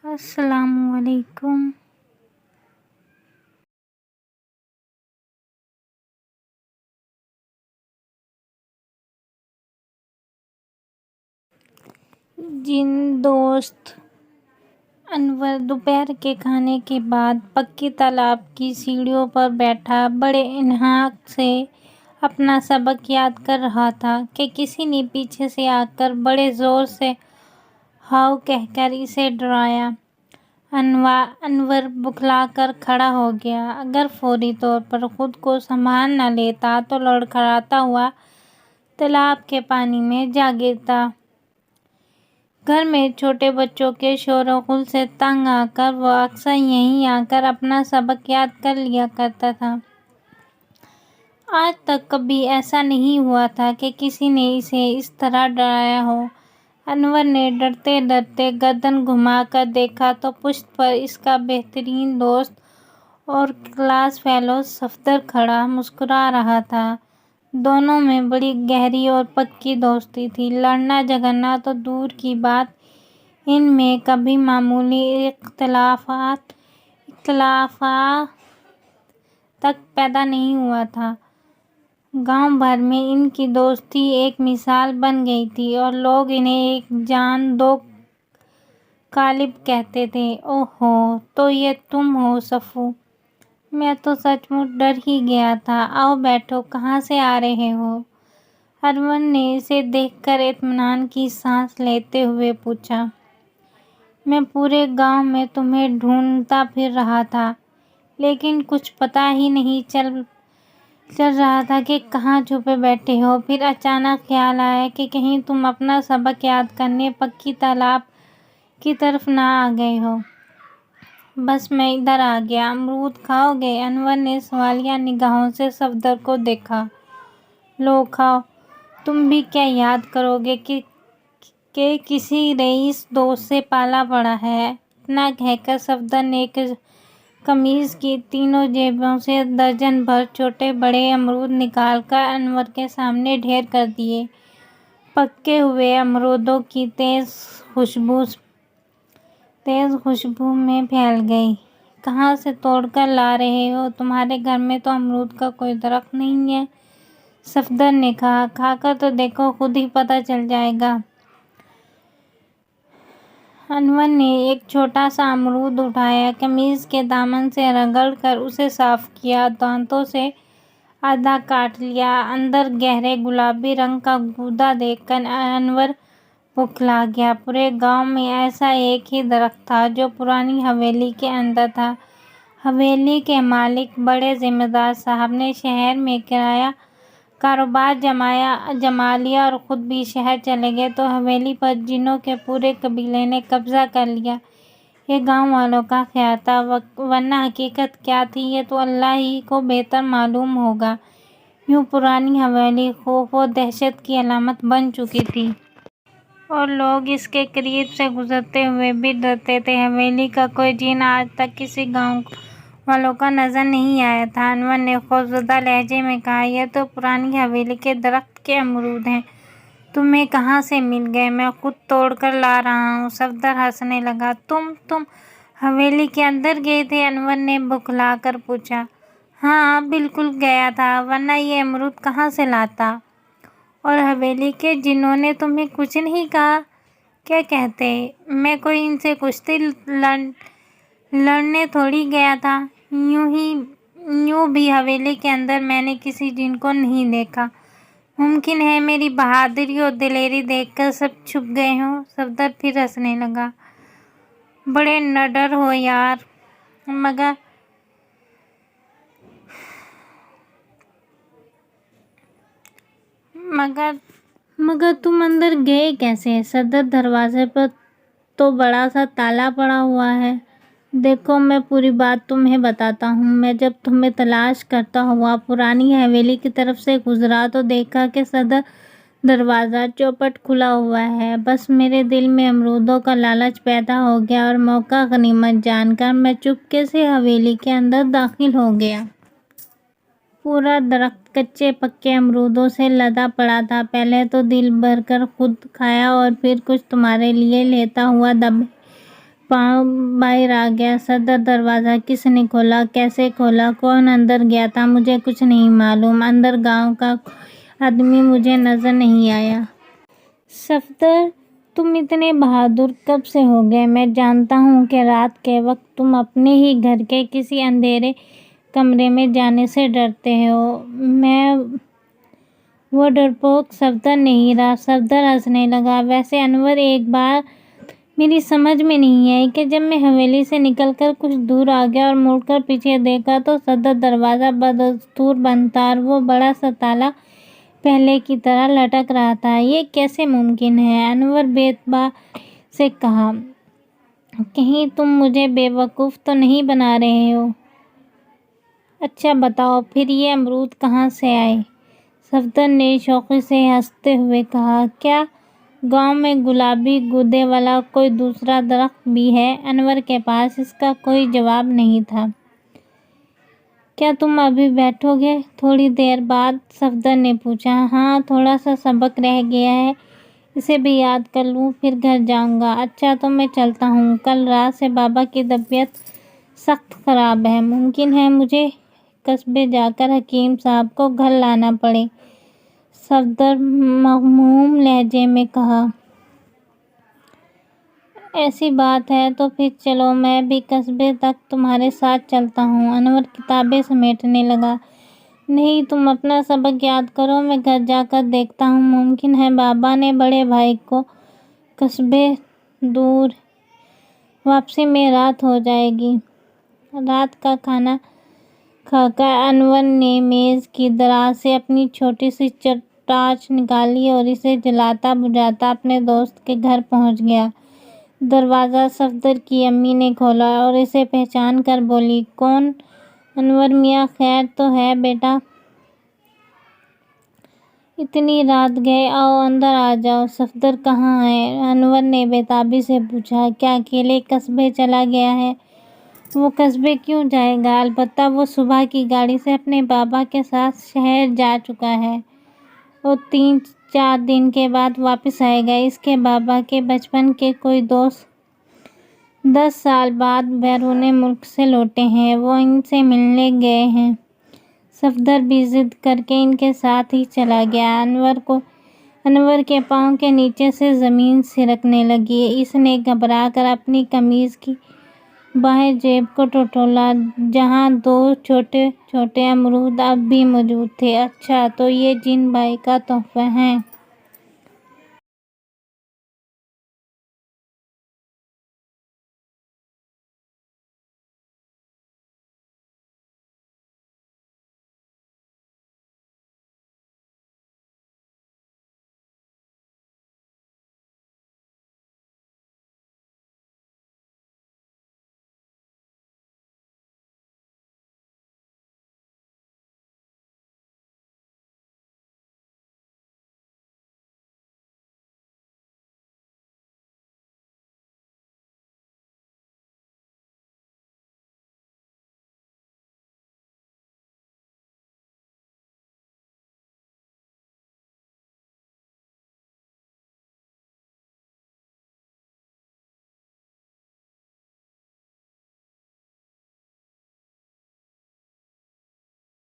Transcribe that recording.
السلام علیکم۔ جن دوست انور دوپہر کے کھانے کے بعد پکی تالاب کی سیڑھیوں پر بیٹھا بڑے انہماک سے اپنا سبق یاد کر رہا تھا کہ کسی نے پیچھے سے آ کر بڑے زور سے ہاؤ کہہ کر اسے ڈرایا۔ انور بکھلا کر کھڑا ہو گیا۔ اگر فوری طور پر خود کو سنبھال نہ لیتا تو لڑکھڑاتا ہوا تالاب کے پانی میں جا گرتا۔ گھر میں چھوٹے بچوں کے شور و غل سے تنگ آ کر وہ اکثر یہیں آ کر اپنا سبق یاد کر لیا کرتا تھا۔ آج تک کبھی ایسا نہیں ہوا تھا کہ کسی نے اسے اس طرح ڈرایا ہو۔ انور نے ڈرتے ڈرتے گردن گھما کر دیکھا تو پشت پر اس کا بہترین دوست اور کلاس فیلو صفدر کھڑا مسکرا رہا تھا۔ دونوں میں بڑی گہری اور پکی دوستی تھی۔ لڑنا جھگڑنا تو دور کی بات، ان میں کبھی معمولی اختلافات تک پیدا نہیں ہوا تھا۔ گاؤں بھر میں ان کی دوستی ایک مثال بن گئی تھی اور لوگ انہیں ایک جان دو قالب کہتے تھے۔ اوہو، تو یہ تم ہو صفو! میں تو سچ مچ ڈر ہی گیا تھا۔ آؤ بیٹھو، کہاں سے آ رہے ہو؟ انور نے اسے دیکھ کر اطمینان کی سانس لیتے ہوئے پوچھا۔ میں پورے گاؤں میں تمہیں ڈھونڈتا پھر رہا تھا، لیکن کچھ پتہ ہی نہیں چل رہا تھا کہ کہاں چھپے بیٹھے ہو۔ پھر اچانک خیال آیا کہ کہیں تم اپنا سبق یاد کرنے پکی تالاب کی طرف نہ آ گئے ہو۔ بس میں ادھر آ گیا۔ امرود کھاؤ گے؟ انور نے سوالیہ نگاہوں سے صفدر کو دیکھا۔ لو کھاؤ۔ تم بھی کیا یاد کرو گے کہ کسی رئیس دوست سے پالا پڑا ہے؟ اتنا کہہ کر صفدر نے قمیض کی تینوں جیبوں سے درجن بھر چھوٹے بڑے امرود نکال کر انور کے سامنے ڈھیر کر دیے۔ پکے ہوئے امرودوں کی تیز خوشبو میں پھیل گئی۔ کہاں سے توڑ کر لا رہے ہو؟ تمہارے گھر میں تو امرود کا کوئی درخت نہیں ہے، صفدر نے کہا۔ کھا کر تو دیکھو، خود ہی پتہ چل جائے گا۔ انور نے ایک چھوٹا سا امرود اٹھایا، قمیض کے دامن سے رگڑ کر اسے صاف کیا، دانتوں سے آدھا کاٹ لیا۔ اندر گہرے گلابی رنگ کا گودا دیکھ کر انور بوکھلا گیا۔ پورے گاؤں میں ایسا ایک ہی درخت تھا جو پرانی حویلی کے اندر تھا۔ حویلی کے مالک بڑے ذمہ دار صاحب نے شہر میں کرایہ کاروبار جما لیا اور خود بھی شہر چلے گئے تو حویلی پر جنوں کے پورے قبیلے نے قبضہ کر لیا۔ یہ گاؤں والوں کا خیال تھا، ورنہ حقیقت کیا تھی یہ تو اللہ ہی کو بہتر معلوم ہوگا۔ یوں پرانی حویلی خوف و دہشت کی علامت بن چکی تھی اور لوگ اس کے قریب سے گزرتے ہوئے بھی ڈرتے تھے۔ حویلی کا کوئی جن آج تک کسی گاؤں والوں کو نظر نہیں آیا تھا۔ انور نے خوفزدہ لہجے میں کہا، یہ تو پرانی حویلی کے درخت کے امرود ہیں، تمہیں کہاں سے مل گئے؟ میں خود توڑ کر لا رہا ہوں۔ صفدر ہنسنے لگا۔ تم حویلی کے اندر گئے تھے؟ انور نے بوکھلا کر پوچھا۔ ہاں، بالکل گیا تھا، ورنہ یہ امرود کہاں سے لاتا؟ اور حویلی کے جنوں نے تمہیں کچھ نہیں کہا؟ کیا کہتے؟ میں کوئی ان سے کشتی لڑنے تھوڑی گیا تھا۔ یوں بھی حویلی کے اندر میں نے کسی جن کو نہیں دیکھا۔ ممکن ہے میری بہادری اور دلیری دیکھ کر سب چھپ گئے ہوں۔ صفدر پھر ہنسنے لگا۔ بڑے نڈر ہو یار، مگر تم اندر گئے کیسے؟ صفدر، دروازے پر تو بڑا سا تالا پڑا ہوا ہے۔ دیکھو، میں پوری بات تمہیں بتاتا ہوں۔ میں جب تمہیں تلاش کرتا ہوا پرانی حویلی کی طرف سے گزرا تو دیکھا کہ صدر دروازہ چوپٹ کھلا ہوا ہے۔ بس میرے دل میں امرودوں کا لالچ پیدا ہو گیا اور موقع غنیمت جان کر میں چپکے سے حویلی کے اندر داخل ہو گیا۔ پورا درخت کچے پکے امرودوں سے لدا پڑا تھا۔ پہلے تو دل بھر کر خود کھایا اور پھر کچھ تمہارے لیے لیتا ہوا دبے پاؤں باہر آ گیا۔ صفدر: دروازہ کس نے کھولا؟ کیسے کھولا؟ کون اندر گیا تھا؟ مجھے کچھ نہیں معلوم۔ اندر گاؤں کا کوئی آدمی مجھے نظر نہیں آیا۔ صفدر: تم اتنے بہادر کب سے ہو گئے؟ میں جانتا ہوں کہ رات کے وقت تم اپنے ہی گھر کے کسی اندھیرے کمرے میں جانے سے ڈرتے ہو۔ میں وہ ڈرپوک صفدر نہیں رہا۔ صفدر ہنسنے لگا۔ ویسے انور، ایک بات میری سمجھ میں نہیں آئی کہ جب میں حویلی سے نکل کر کچھ دور آگیا اور مڑ کر پیچھے دیکھا تو صدر دروازہ بدستور بند تھا اور وہ بڑا سا تالا پہلے کی طرح لٹک رہا تھا۔ یہ کیسے ممکن ہے؟ انور بے اعتباری سے کہا۔ کہیں تم مجھے بے وقوف تو نہیں بنا رہے ہو؟ اچھا بتاؤ پھر یہ امرود کہاں سے آئے؟ صفدر نے شوقی سے ہنستے ہوئے کہا۔ کیا گاؤں میں گلابی گودے والا کوئی دوسرا درخت بھی ہے؟ انور کے پاس اس کا کوئی جواب نہیں تھا۔ کیا تم ابھی بیٹھو گے؟ تھوڑی دیر بعد صفدر نے پوچھا۔ ہاں، تھوڑا سا سبق رہ گیا ہے، اسے بھی یاد کر لوں پھر گھر جاؤں گا۔ اچھا تو میں چلتا ہوں، کل رات سے بابا کی طبیعت سخت خراب ہے، ممکن ہے مجھے قصبے جا کر حکیم صاحب کو گھر لانا پڑے۔ صفدر مغموم لہجے میں کہا۔ ایسی بات ہے تو پھر چلو، میں بھی قصبے تک تمہارے ساتھ چلتا ہوں۔ انور کتابیں سمیٹنے لگا۔ نہیں، تم اپنا سبق یاد کرو، میں گھر جا کر دیکھتا ہوں، ممکن ہے بابا نے بڑے بھائی کو قصبے دور، واپسی میں رات ہو جائے گی۔ رات کا کھانا کھا کر انور نے میز کی دراز سے اپنی چھوٹی سی ٹارچ نکالی اور اسے جلاتا بجھاتا اپنے دوست کے گھر پہنچ گیا۔ دروازہ صفدر کی امی نے کھولا اور اسے پہچان کر بولی۔ کون؟ انور میاں، خیر تو ہے بیٹا؟ اتنی رات گئے، آؤ اندر آ جاؤ۔ صفدر کہاں ہے؟ انور نے بے تابی سے پوچھا۔ کیا اکیلے قصبے چلا گیا ہے؟ وہ قصبے کیوں جائے گا؟ البتہ وہ صبح کی گاڑی سے اپنے بابا کے ساتھ شہر جا چکا ہے اور 3-4 دن کے بعد واپس آئے گا۔ اس کے بابا کے بچپن کے کوئی دوست 10 سال بعد بیرون ملک سے لوٹے ہیں، وہ ان سے ملنے گئے ہیں۔ صفدر بھی ضد کر کے ان کے ساتھ ہی چلا گیا۔ انور کے پاؤں کے نیچے سے زمین سرکنے لگی۔ اس نے گھبرا کر اپنی قمیض کی بائیں جیب کو ٹٹولا، جہاں 2 چھوٹے چھوٹے امرود اب بھی موجود تھے۔ اچھا، تو یہ جن بھائی کا تحفہ ہے؟